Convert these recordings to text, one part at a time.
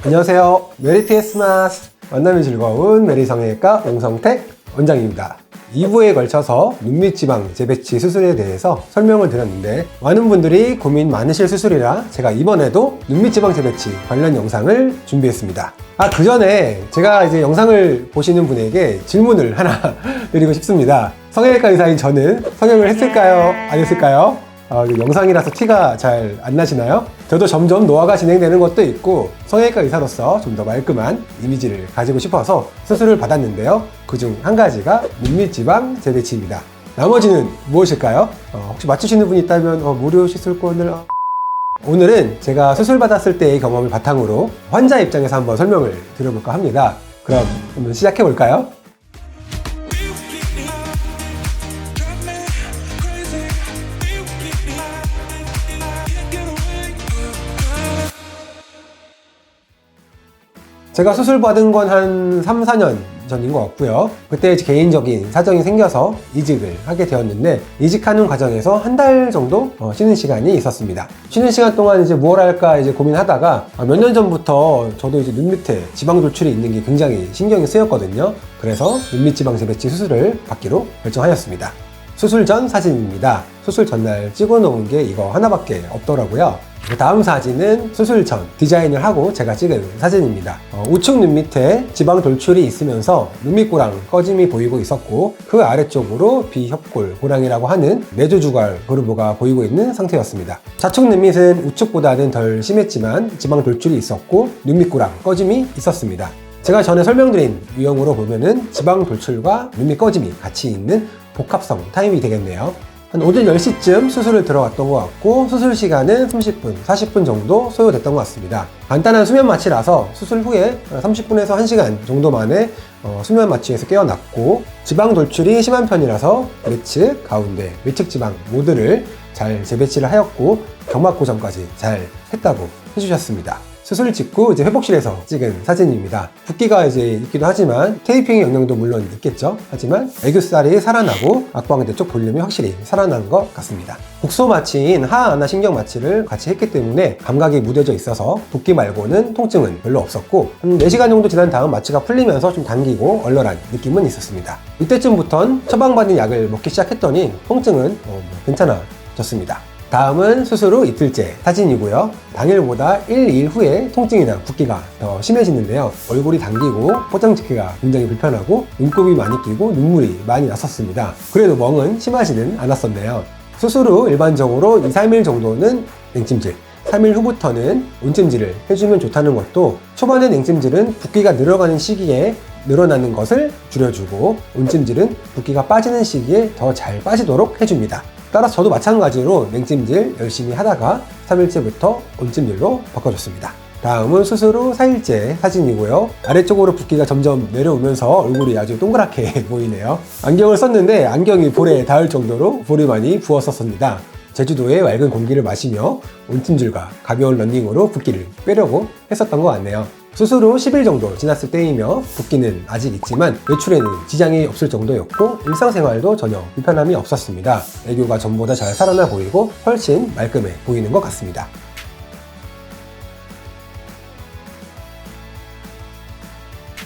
안녕하세요. 메리피에스마스. 만남이 즐거운 메리성형외과 옹성택 원장입니다. 2부에 걸쳐서 눈밑지방 재배치 수술에 대해서 설명을 드렸는데 많은 분들이 고민 많으실 수술이라 제가 이번에도 눈밑지방 재배치 관련 영상을 준비했습니다. 그 전에 제가 이제 영상을 보시는 분에게 질문을 하나 드리고 싶습니다. 성형외과 의사인 저는 성형을 했을까요? 안 했을까요? 영상이라서 티가 잘 안 나시나요? 저도 점점 노화가 진행되는 것도 있고 성형외과 의사로서 좀 더 말끔한 이미지를 가지고 싶어서 수술을 받았는데요. 그중 한 가지가 눈밑지방 재배치입니다. 나머지는 무엇일까요? 혹시 맞추시는 분이 있다면 무료 시술권을... 오늘은 제가 수술 받았을 때의 경험을 바탕으로 환자 입장에서 한번 설명을 드려볼까 합니다. 그럼 한번 시작해 볼까요? 제가 수술 받은 건 한 3, 4년 전인 것 같고요. 그때 개인적인 사정이 생겨서 이직을 하게 되었는데 이직하는 과정에서 한 달 정도 쉬는 시간이 있었습니다. 쉬는 시간 동안 이제 뭘 할까 고민하다가 몇 년 전부터 저도 이제 눈 밑에 지방 돌출이 있는 게 굉장히 신경이 쓰였거든요. 그래서 눈밑 지방 재배치 수술을 받기로 결정하였습니다. 수술 전 사진입니다. 수술 전날 찍어 놓은 게 이거 하나밖에 없더라고요. 다음 사진은 수술 전 디자인을 하고 제가 찍은 사진입니다. 우측 눈 밑에 지방 돌출이 있으면서 눈밑고랑 꺼짐이 보이고 있었고 그 아래쪽으로 비협골 고랑이라고 하는 내조주갈 그루브가 보이고 있는 상태였습니다. 좌측 눈밑은 우측보다는 덜 심했지만 지방 돌출이 있었고 눈밑고랑 꺼짐이 있었습니다. 제가 전에 설명드린 유형으로 보면은 지방 돌출과 눈밑 꺼짐이 같이 있는 복합성 타입이 되겠네요. 한 오전 10시쯤 수술을 들어갔던 것 같고 수술 시간은 30분, 40분 정도 소요됐던 것 같습니다. 간단한 수면 마취라서 수술 후에 30분에서 1시간 정도 만에 수면 마취에서 깨어났고 지방 돌출이 심한 편이라서 내측, 가운데, 외측 지방 모두를 잘 재배치를 하였고 경막 고정까지 잘 했다고 해주셨습니다. 수술 직후 회복실에서 찍은 사진입니다. 붓기가 있기도 하지만 테이핑의 영향도 물론 있겠죠. 하지만 애교살이 살아나고 악광대 쪽 볼륨이 확실히 살아난 것 같습니다. 국소 마취인 하안나 신경 마취를 같이 했기 때문에 감각이 무뎌져 있어서 붓기 말고는 통증은 별로 없었고 한 4시간 정도 지난 다음 마취가 풀리면서 좀 당기고 얼얼한 느낌은 있었습니다. 이때쯤부턴 처방받은 약을 먹기 시작했더니 통증은 괜찮아졌습니다. 다음은 수술 후 이틀째 사진이고요. 당일보다 1, 2일 후에 통증이나 붓기가 더 심해지는데요. 얼굴이 당기고 포장 찍기가 굉장히 불편하고 눈곱이 많이 끼고 눈물이 많이 났었습니다. 그래도 멍은 심하지는 않았었네요. 수술 후 일반적으로 2, 3일 정도는 냉찜질, 3일 후부터는 온찜질을 해주면 좋다는 것도 초반에 냉찜질은 붓기가 늘어가는 시기에 늘어나는 것을 줄여주고 온찜질은 붓기가 빠지는 시기에 더 잘 빠지도록 해줍니다. 따라서 저도 마찬가지로 냉찜질 열심히 하다가 3일째부터 온찜질로 바꿔줬습니다. 다음은 수술 후 4일째 사진이고요. 아래쪽으로 붓기가 점점 내려오면서 얼굴이 아주 동그랗게 보이네요. 안경을 썼는데 안경이 볼에 닿을 정도로 볼이 많이 부었었습니다. 제주도의 맑은 공기를 마시며 온찜질과 가벼운 러닝으로 붓기를 빼려고 했었던 것 같네요. 수술 후 10일 정도 지났을 때이며 붓기는 아직 있지만 외출에는 지장이 없을 정도였고 일상생활도 전혀 불편함이 없었습니다. 애교가 전보다 잘 살아나 보이고 훨씬 말끔해 보이는 것 같습니다.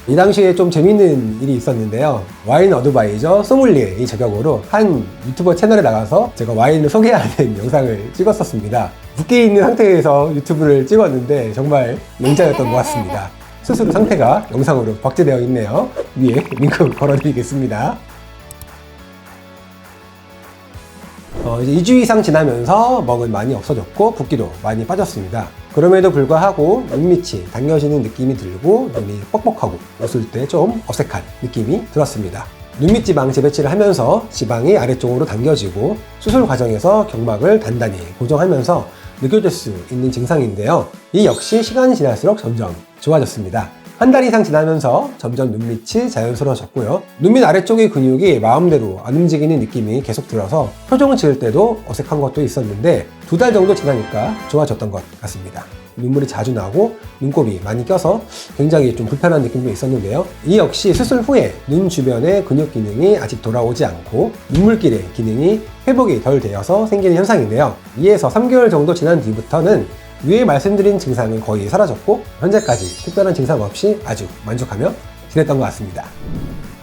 이 당시에 좀 재밌는 일이 있었는데요. 와인 어드바이저 소믈리에 자격으로 한 유튜버 채널에 나가서 제가 와인을 소개하는 영상을 찍었었습니다. 붓기 있는 상태에서 유튜브를 찍었는데 정말 명장이었던 것 같습니다. 수술 상태가 영상으로 박제되어 있네요. 위에 링크 걸어드리겠습니다. 이제 2주 이상 지나면서 멍은 많이 없어졌고 붓기도 많이 빠졌습니다. 그럼에도 불구하고 눈밑이 당겨지는 느낌이 들고 눈이 뻑뻑하고 웃을 때 좀 어색한 느낌이 들었습니다. 눈밑 지방 재배치를 하면서 지방이 아래쪽으로 당겨지고 수술 과정에서 경막을 단단히 고정하면서 느껴질 수 있는 증상인데요. 이 역시 시간이 지날수록 점점 좋아졌습니다. 한 달 이상 지나면서 점점 눈밑이 자연스러워졌고요. 눈밑 아래쪽의 근육이 마음대로 안 움직이는 느낌이 계속 들어서 표정을 지을 때도 어색한 것도 있었는데 2달 정도 지나니까 좋아졌던 것 같습니다. 눈물이 자주 나고 눈곱이 많이 껴서 굉장히 좀 불편한 느낌도 있었는데요. 이 역시 수술 후에 눈 주변의 근육 기능이 아직 돌아오지 않고 눈물길의 기능이 회복이 덜 되어서 생기는 현상인데요. 2에서 3개월 정도 지난 뒤부터는 위에 말씀드린 증상은 거의 사라졌고 현재까지 특별한 증상 없이 아주 만족하며 지냈던 것 같습니다.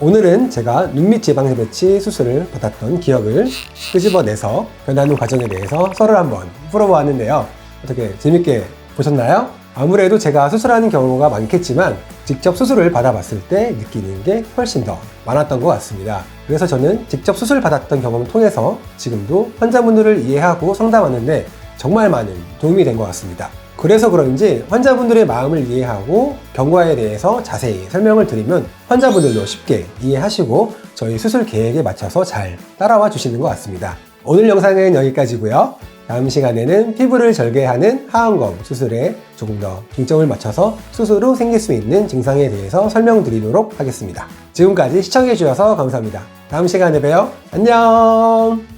오늘은 제가 눈밑 지방세 배치 수술을 받았던 기억을 끄집어내서 변하는 과정에 대해서 썰을 한번 풀어보았는데요. 어떻게 재밌게 보셨나요? 아무래도 제가 수술하는 경우가 많겠지만 직접 수술을 받아봤을 때 느끼는 게 훨씬 더 많았던 것 같습니다. 그래서 저는 직접 수술 받았던 경험을 통해서 지금도 환자분들을 이해하고 상담하는데 정말 많은 도움이 된 것 같습니다. 그래서 그런지 환자분들의 마음을 이해하고 경과에 대해서 자세히 설명을 드리면 환자분들도 쉽게 이해하시고 저희 수술 계획에 맞춰서 잘 따라와 주시는 것 같습니다. 오늘 영상은 여기까지고요. 다음 시간에는 피부를 절개하는 하안검 수술에 조금 더 중점을 맞춰서 수술 후 생길 수 있는 증상에 대해서 설명드리도록 하겠습니다. 지금까지 시청해주셔서 감사합니다. 다음 시간에 봬요. 안녕!